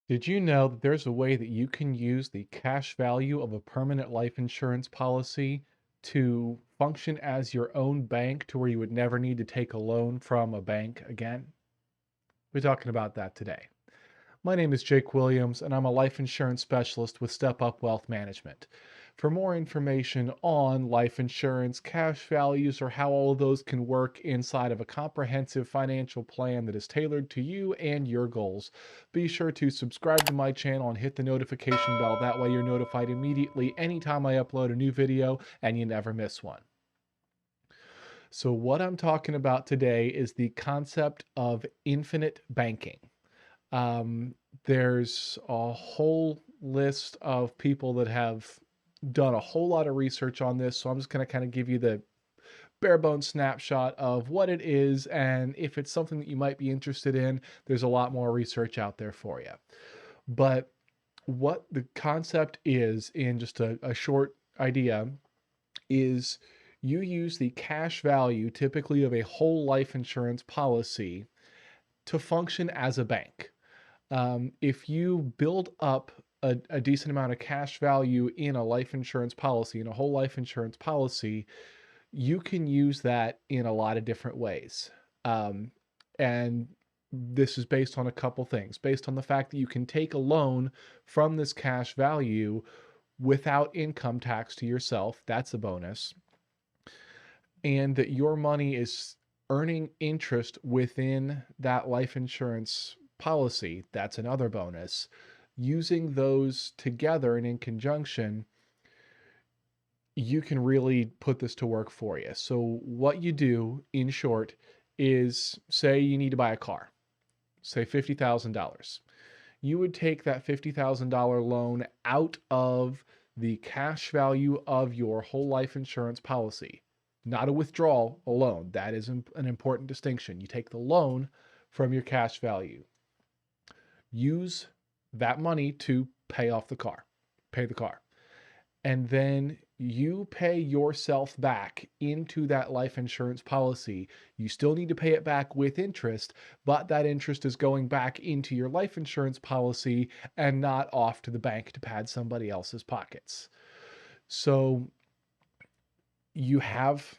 Did you know that there's a way that you can use the cash value of a permanent life insurance policy to function as your own bank to where you would never need to take a loan from a bank again? We're talking about that today. My name is Jake Williams, and I'm a life insurance specialist with Step Up Wealth Management. For more information on life insurance, cash values, or how all of those can work inside of a comprehensive financial plan that is tailored to you and your goals, be sure to subscribe to my channel and hit the notification bell. That way, you're notified immediately anytime I upload a new video and you never miss one. So, what I'm talking about today is the concept of infinite banking. Um, there's a whole list of people that have done a whole lot of research on this. So I'm just going to kind of give you the bare bones snapshot of what it is. And if it's something that you might be interested in, there's a lot more research out there for you. But what the concept is, in just a short idea, is you use the cash value typically of a whole life insurance policy to function as a bank. If you build up a decent amount of cash value in a life insurance policy, in a whole life insurance policy, you can use that in a lot of different ways. And this is based on a couple things, based on the fact that you can take a loan from this cash value without income tax to yourself. That's a bonus. And that your money is earning interest within that life insurance policy. That's another bonus. Using those together and in conjunction, you can really put this to work for you. So, what you do in short is say you need to buy a car, say $50,000. You would take that $50,000 loan out of the cash value of your whole life insurance policy, not a withdrawal, a loan. That is an important distinction. You take the loan from your cash value, use that money to pay off the car, pay the car. And then you pay yourself back into that life insurance policy. You still need to pay it back with interest, but that interest is going back into your life insurance policy and not off to the bank to pad somebody else's pockets. So you have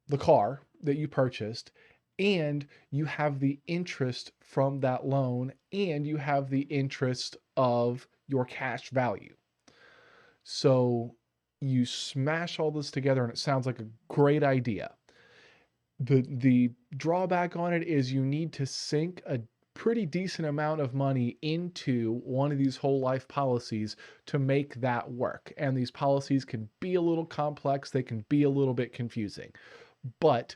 the car that you purchased, and you have the interest from that loan, and you have the interest of your cash value. So you smash all this together and it sounds like a great idea. The drawback on it is you need to sink a pretty decent amount of money into one of these whole life policies to make that work. And these policies can be a little complex, they can be a little bit confusing. But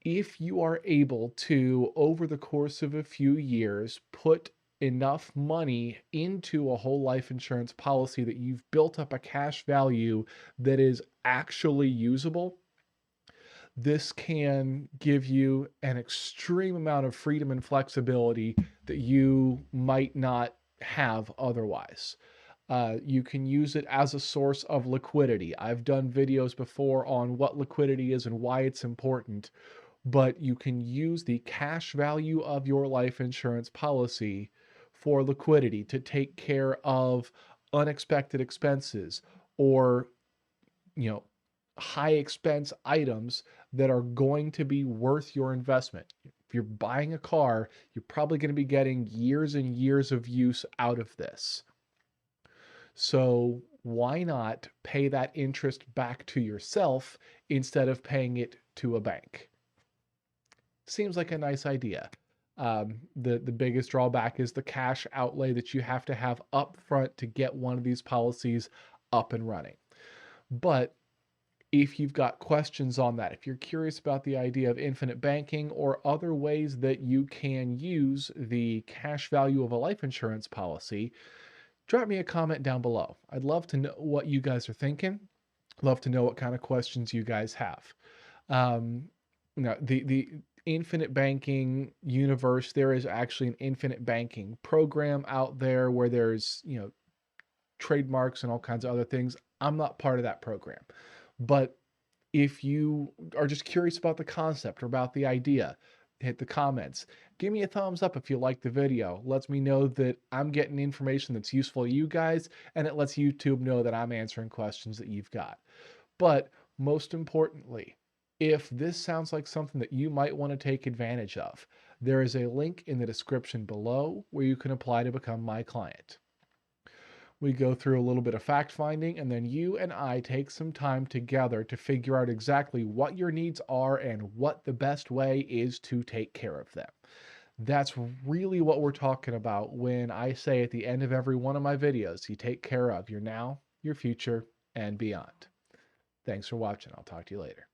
if you are able to, over the course of a few years, put enough money into a whole life insurance policy that you've built up a cash value that is actually usable, this can give you an extreme amount of freedom and flexibility that you might not have otherwise. You can use it as a source of liquidity. I've done videos before on what liquidity is and why it's important, but you can use the cash value of your life insurance policy for liquidity to take care of unexpected expenses or, you know, high expense items that are going to be worth your investment. If you're buying a car, you're probably going to be getting years and years of use out of this. So why not pay that interest back to yourself instead of paying it to a bank? Seems like a nice idea. The biggest drawback is the cash outlay that you have to have up front to get one of these policies up and running. But if you've got questions on that, if you're curious about the idea of infinite banking or other ways that you can use the cash value of a life insurance policy, drop me a comment down below. I'd love to know what you guys are thinking. Love to know what kind of questions you guys have. Um, the infinite banking universe, there is actually an infinite banking program out there where there's, trademarks and all kinds of other things. I'm not part of that program. But if you are just curious about the concept or about the idea, hit the comments Give me a thumbs up if you like the video. Lets me know that I'm getting information that's useful to you guys, and it lets YouTube know that I'm answering questions that you've got. But most importantly, if this sounds like something that you might want to take advantage of, there is a link in the description below where you can apply to become my client. We go through a little bit of fact finding, and then you and I take some time together to figure out exactly what your needs are and what the best way is to take care of them. That's really what we're talking about when I say at the end of every one of my videos, you take care of your now, your future, and beyond. Thanks for watching. I'll talk to you later.